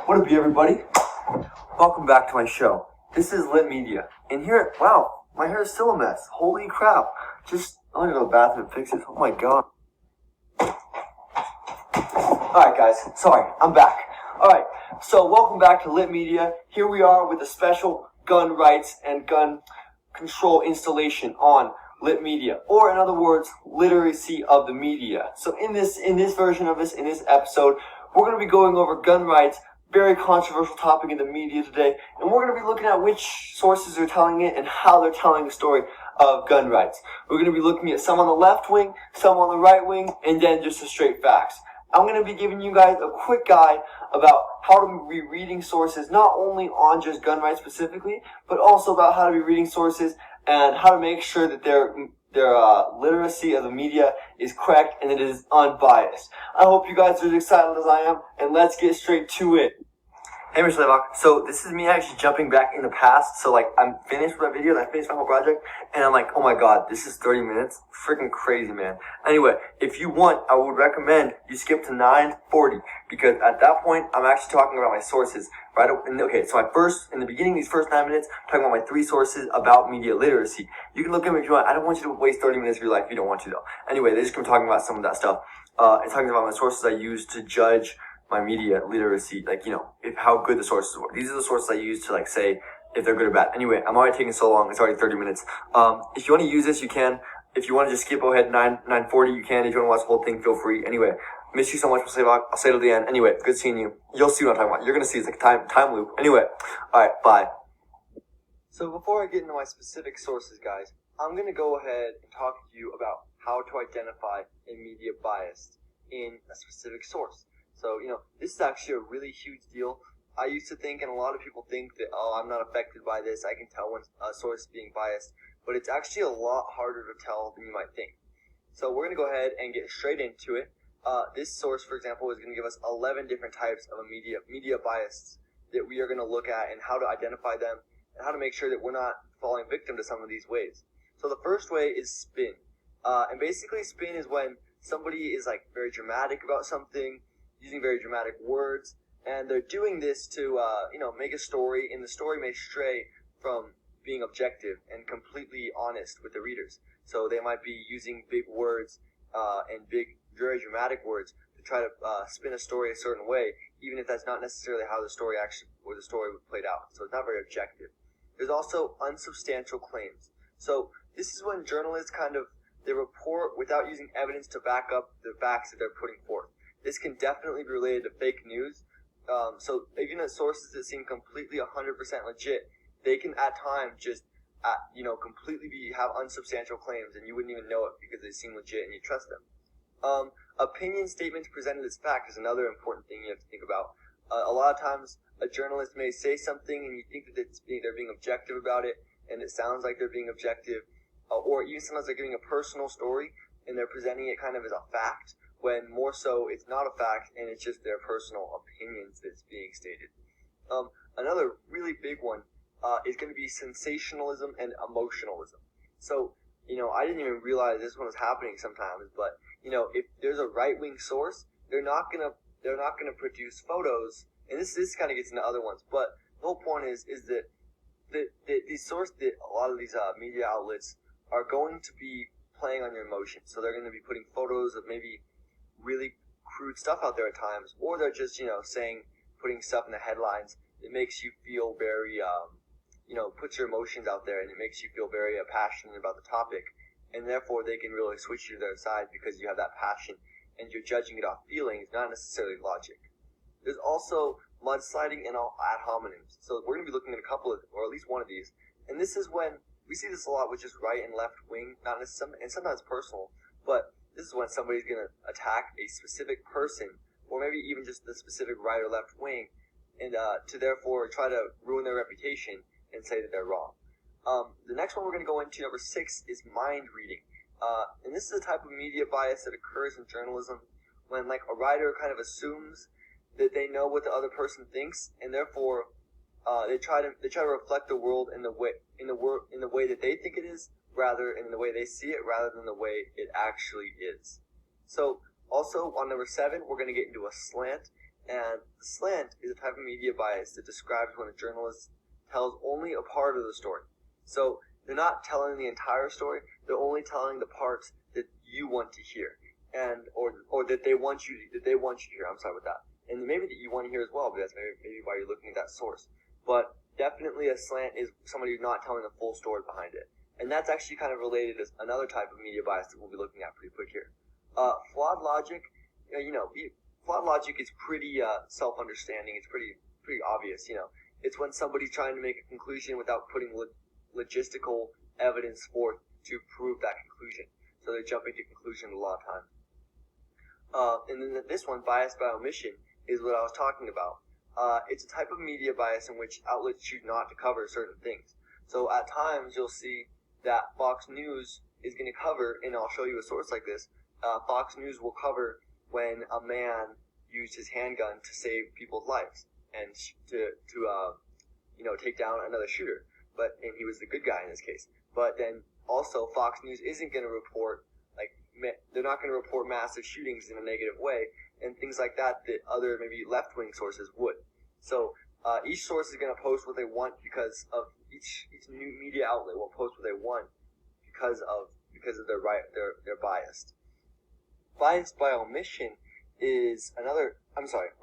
What up, everybody? Welcome back to my show. This is Lit Media. And here, wow, my hair is still a mess. Holy crap. I'm gonna go to the bathroom and fix it. Oh my god. Alright guys, sorry, I'm back. Alright, so welcome back to Lit Media. Here we are with a special gun rights and gun control installation on Lit Media, or in other words, literacy of the media. So in this version of in this episode, we're going to be going over gun rights, very controversial topic in the media today, and we're going to be looking at which sources are telling it and how they're telling the story of gun rights. We're going to be looking at some on the left wing, some on the right wing, and then just the straight facts. I'm going to be giving you guys a quick guide about how to be reading sources, not only on just gun rights specifically, but also about how to be reading sources and how to make sure that their literacy of the media is correct and it is unbiased. I hope you guys are as excited as I am, and let's get straight to it. Hey, Mr. Leibach. So this is me actually jumping back in the past. So I'm finished with my video, I finished my whole project, and I'm like, oh my god, this is 30 minutes? Freaking crazy, man. Anyway, if you want, I would recommend you skip to 9:40, because at that point, I'm actually talking about my sources. Right? Okay, so in the beginning, these first 9 minutes, I'm talking about my 3 sources about media literacy. You can look at them if you want. I don't want you to waste 30 minutes of your life if you don't want to, though. Anyway, they're just going to be talking about some of that stuff. It's talking about my sources I use to judge my media literacy, how good the sources were. These are the sources I use to say if they're good or bad. Anyway, I'm already taking so long. It's already 30 minutes. If you want to use this, you can. If you want to just skip ahead 9:40, you can. If you want to watch the whole thing, feel free. Anyway, miss you so much. I'll say it at the end. Anyway, good seeing you. You'll see what I'm talking about. You're gonna see it's like a time loop. Anyway, all right, bye. So before I get into my specific sources, guys, I'm gonna go ahead and talk to you about how to identify a media bias in a specific source. So, this is actually a really huge deal. I used to think, and a lot of people think that, I'm not affected by this. I can tell when a source is being biased. But it's actually a lot harder to tell than you might think. So we're going to go ahead and get straight into it. This source, for example, is going to give us 11 different types of media bias that we are going to look at and how to identify them and how to make sure that we're not falling victim to some of these ways. So the first way is spin. And basically spin is when somebody is very dramatic about something, using very dramatic words, and they're doing this to, make a story, and the story may stray from being objective and completely honest with the readers. So they might be using big words, and big, very dramatic words to try to spin a story a certain way, even if that's not necessarily how the story played out. So it's not very objective. There's also unsubstantial claims. So this is when journalists they report without using evidence to back up the facts that they're putting forth. This can definitely be related to fake news. So even at sources that seem completely 100% legit, they can at times just, completely have unsubstantial claims, and you wouldn't even know it because they seem legit and you trust them. Opinion statements presented as fact is another important thing you have to think about. A lot of times, a journalist may say something and you think that they're being objective about it, and it sounds like they're being objective, or even sometimes they're giving a personal story and they're presenting it kind of as a fact, when more so it's not a fact and it's just their personal opinions that's being stated. Another really big one is going to be sensationalism and emotionalism. So, I didn't even realize this one was happening sometimes, but, if there's a right-wing source, they're not gonna produce photos, and this kind of gets into other ones, but the whole point is that these sources, that a lot of these media outlets are going to be playing on your emotions. So they're going to be putting photos of maybe really crude stuff out there at times, or they're just, putting stuff in the headlines that makes you feel very, puts your emotions out there, and it makes you feel very passionate about the topic, and therefore they can really switch you to their side because you have that passion, and you're judging it off feelings, not necessarily logic. There's also mudsliding and ad hominems. So we're going to be looking at a couple of, or at least one of these, and this is when we see this a lot with just right and left wing, not necessarily, and sometimes personal, but this is when somebody's going to attack a specific person, or maybe even just the specific right or left wing, and to therefore try to ruin their reputation and say that they're wrong. The next one we're going to go into, number 6, is mind reading. And this is a type of media bias that occurs in journalism when a writer kind of assumes that they know what the other person thinks, and therefore they try to reflect the world in the way that they think it is, rather in the way they see it, rather than the way it actually is. So also on number 7, we're going to get into a slant, And slant is a type of media bias that describes when a journalist tells only a part of the story. So they're not telling the entire story, they're only telling the parts that you want to hear, and or that they want you to hear. I'm sorry with that. And maybe that you want to hear as well, because maybe why you're looking at that source. But definitely a slant is somebody who's not telling the full story behind it. And that's actually kind of related to another type of media bias that we'll be looking at pretty quick here. Flawed logic, flawed logic is pretty self-understanding. It's pretty obvious. It's when somebody's trying to make a conclusion without putting logistical evidence forth to prove that conclusion. So they're jumping to conclusion a lot of times. And then this one, bias by omission, is what I was talking about. It's a type of media bias in which outlets choose not to cover certain things. So at times you'll see that Fox News is going to cover, and I'll show you a source like this. Fox News will cover when a man used his handgun to save people's lives and to take down another shooter. And he was the good guy in this case. But then also Fox News isn't going to report, they're not going to report massive shootings in a negative way and things like that other maybe left-wing sources would. So each source is going to post what they want because of each new media outlet will post what they want because of they're biased. Bias by omission is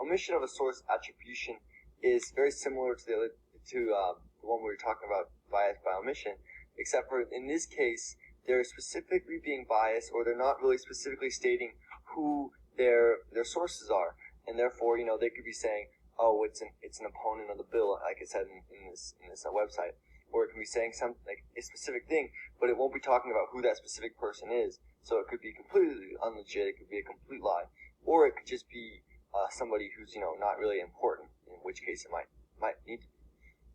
omission of a source attribution is very similar to the one we were talking about, bias by omission, except for in this case they're specifically being biased, or they're not really specifically stating who their sources are, and therefore they could be saying, oh, it's an opponent of the bill, like I said in this website, or it can be saying some a specific thing, but it won't be talking about who that specific person is. So it could be completely unlegit, it could be a complete lie, or it could just be somebody who's not really important, in which case it might need to be.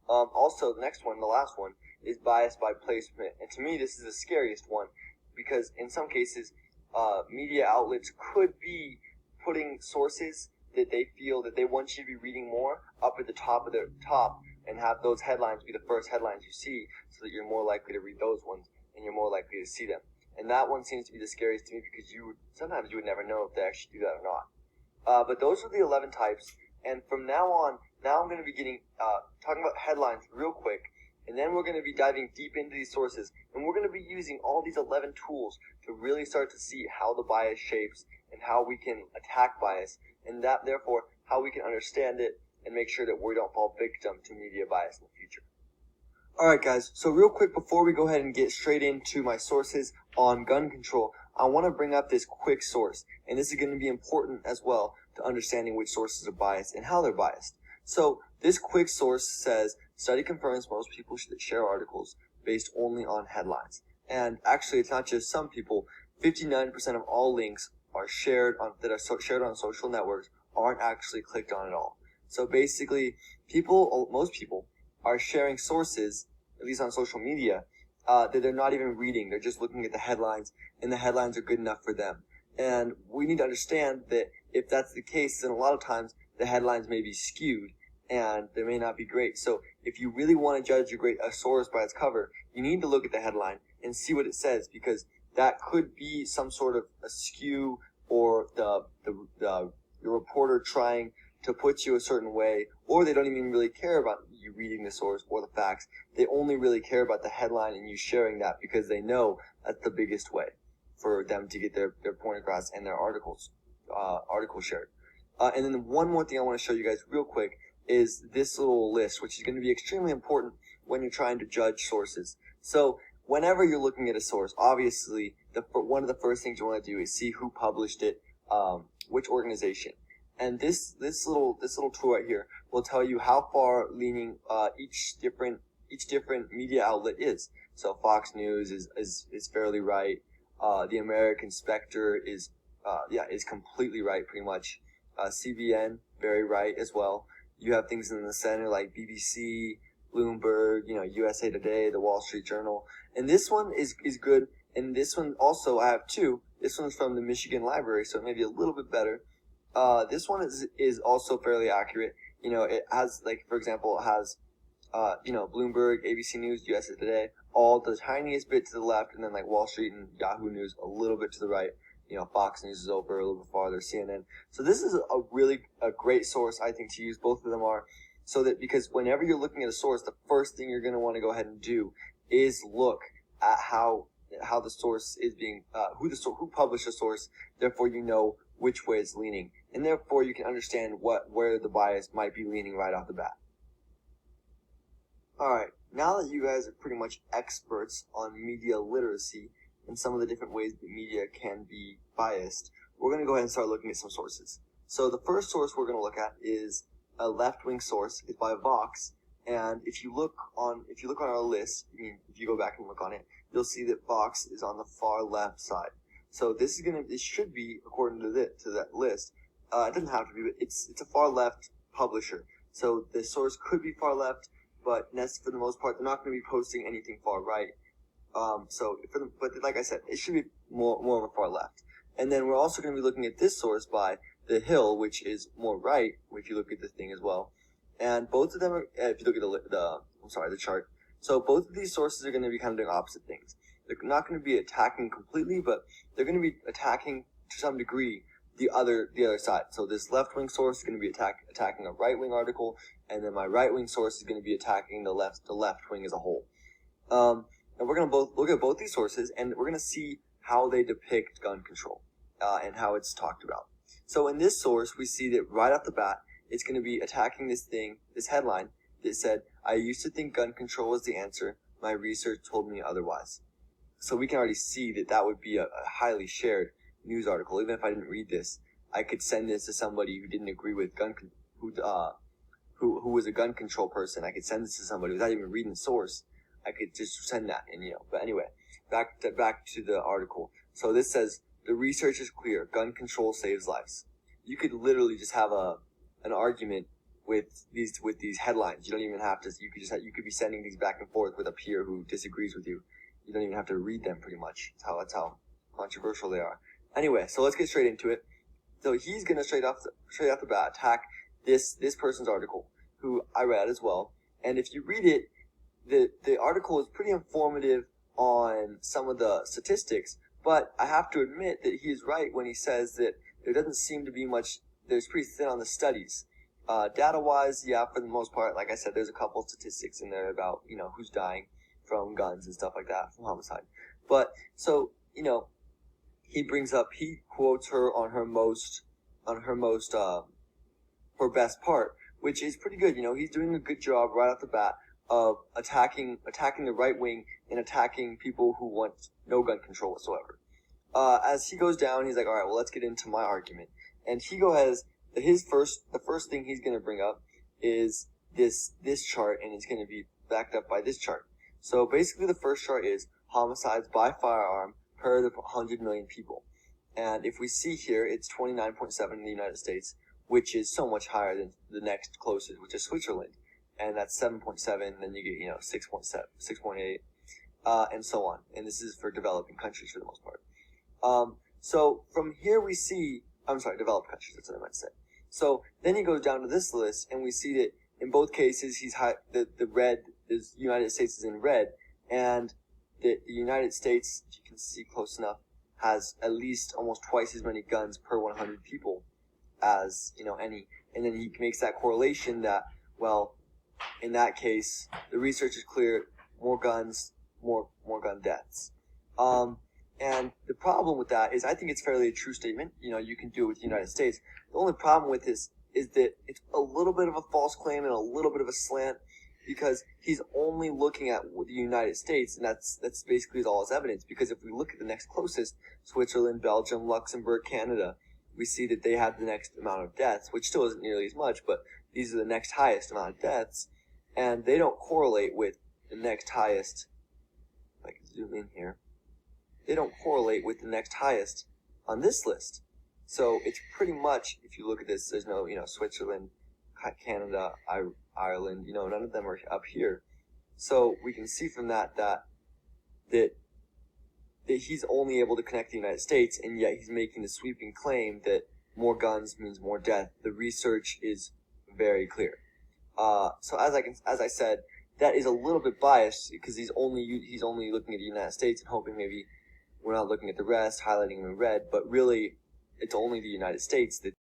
Also, the next one, the last one, is bias by placement, and to me this is the scariest one, because in some cases media outlets could be putting sources that they feel that they want you to be reading more up at the top of their top, and have those headlines be the first headlines you see, so that you're more likely to read those ones and you're more likely to see them. And that one seems to be the scariest to me, because sometimes you would never know if they actually do that or not. But those are the 11 types, and from now on, I'm going to be talking about headlines real quick, and then we're going to be diving deep into these sources, and we're going to be using all these 11 tools to really start to see how the bias shapes and how we can attack bias, and that therefore how we can understand it and make sure that we don't fall victim to media bias in the future. Alright guys, so real quick before we go ahead and get straight into my sources on gun control, I want to bring up this quick source, and this is going to be important as well to understanding which sources are biased and how they're biased. So this quick source says, study confirms most people share articles based only on headlines. And actually it's not just some people, 59% of all links are shared on social networks aren't actually clicked on at all. So basically most people are sharing sources, at least on social media, that they're not even reading. They're just looking at the headlines, and the headlines are good enough for them. And we need to understand that if that's the case, then a lot of times the headlines may be skewed and they may not be great. So if you really want to judge a source by its cover, you need to look at the headline and see what it says, because that could be some sort of a skew, or the reporter trying to put you a certain way, or they don't even really care about you reading the source or the facts. They only really care about the headline and you sharing that, because they know that's the biggest way for them to get their point across and their articles shared. And then one more thing I want to show you guys real quick is this little list, which is going to be extremely important when you're trying to judge sources. So whenever you're looking at a source, obviously one of the first things you want to do is see who published it, which organization. And this little tool right here will tell you how far leaning each different media outlet is. So Fox News is fairly right. The American Spectre is completely right, pretty much. CBN, very right as well. You have things in the center like BBC, Bloomberg, USA Today, the Wall Street Journal. And this one is good. And this one also, I have two. This one's from the Michigan Library, so it may be a little bit better. This one is also fairly accurate. It has, for example, it has, Bloomberg, ABC News, USA Today, all the tiniest bit to the left, and then Wall Street and Yahoo News a little bit to the right. Fox News is over a little bit farther, CNN. So this is a great source, I think, to use. Both of them are, so that, because whenever you're looking at a source, the first thing you're going to want to go ahead and do is look at how the source is being, who published the source. Therefore, you know which way it's leaning, and therefore you can understand where the bias might be leaning right off the bat. Alright, now that you guys are pretty much experts on media literacy and some of the different ways that media can be biased, we're going to go ahead and start looking at some sources. So the first source we're going to look at is a left-wing source. It's by Vox, and if you look on our list, if you go back and look on it, you'll see that Vox is on the far left side. So this should be, according to that list, it doesn't have to be, but it's a far left publisher. So the source could be far left, but for the most part, they're not going to be posting anything far right. But like I said, it should be more of a far left. And then we're also going to be looking at this source by The Hill, which is more right, if you look at the thing as well. And both of them are, if you look at the chart. So both of these sources are going to be kind of doing opposite things. They're not going to be attacking completely, but they're going to be attacking to some degree the other side. So this left-wing source is going to be attacking a right-wing article, and then my right-wing source is going to be attacking the left wing as a whole. And we're going to look at both these sources, and we're going to see how they depict gun control, and how it's talked about. So in this source, we see that right off the bat, it's going to be attacking this headline that said, "I used to think gun control was the answer. My research told me otherwise." So we can already see that would be a highly shared news article. Even if I didn't read this, I could send this to somebody who didn't agree with who was a gun control person. I could send this to somebody without even reading the source. I could just send that, and But anyway, back to the article. So this says, "The research is clear. Gun control saves lives." You could literally just have an argument with these headlines. You don't even have to. You could be sending these back and forth with a peer who disagrees with you. You don't even have to read them, pretty much. That's how controversial they are. Anyway, so let's get straight into it. So he's gonna straight off the bat attack this person's article, who I read as well. And if you read it, the article is pretty informative on some of the statistics, but I have to admit that he is right when he says that there doesn't seem to be much. There's pretty thin on the studies. Data-wise, yeah, for the most part, like I said, there's a couple of statistics in there about who's dying from guns and stuff like that, from homicide. But so he quotes her on her best part, which is pretty good. He's doing a good job right off the bat of attacking the right wing and attacking people who want no gun control whatsoever. As he goes down, he's like, all right, well, let's get into my argument. And the first thing he's going to bring up is this chart, and it's going to be backed up by this chart. So basically the first chart is homicides by firearm per the 100 million people. And if we see here, it's 29.7 in the United States, which is so much higher than the next closest, which is Switzerland. And that's 7.7, then you get, 6.7, 6.8, and so on. And this is for developing countries for the most part. So from here we see, developed countries, that's what I meant to say. So then he goes down to this list, and we see that in both cases, the red is, United States is in red, and the United States, if you can see close enough, has at least almost twice as many guns per 100 people as, any. And then he makes that correlation that, well, in that case, the research is clear, more guns, more gun deaths. And the problem with that is, I think it's fairly a true statement. You can do it with the United States. The only problem with this is that it's a little bit of a false claim and a little bit of a slant, because he's only looking at the United States, and that's basically all his evidence. Because if we look at the next closest, Switzerland, Belgium, Luxembourg, Canada, we see that they have the next amount of deaths, which still isn't nearly as much, but these are the next highest amount of deaths, and they don't correlate with the next highest. If I can zoom in here, they don't correlate with the next highest on this list. So it's pretty much, if you look at this, there's no, Switzerland, Canada, Ireland, none of them are up here. So we can see from that he's only able to connect the United States, and yet he's making the sweeping claim that more guns means more death. The research is very clear. So as I said, that is a little bit biased, because he's only looking at the United States and hoping maybe we're not looking at the rest, highlighting them in red, but really, it's only the United States that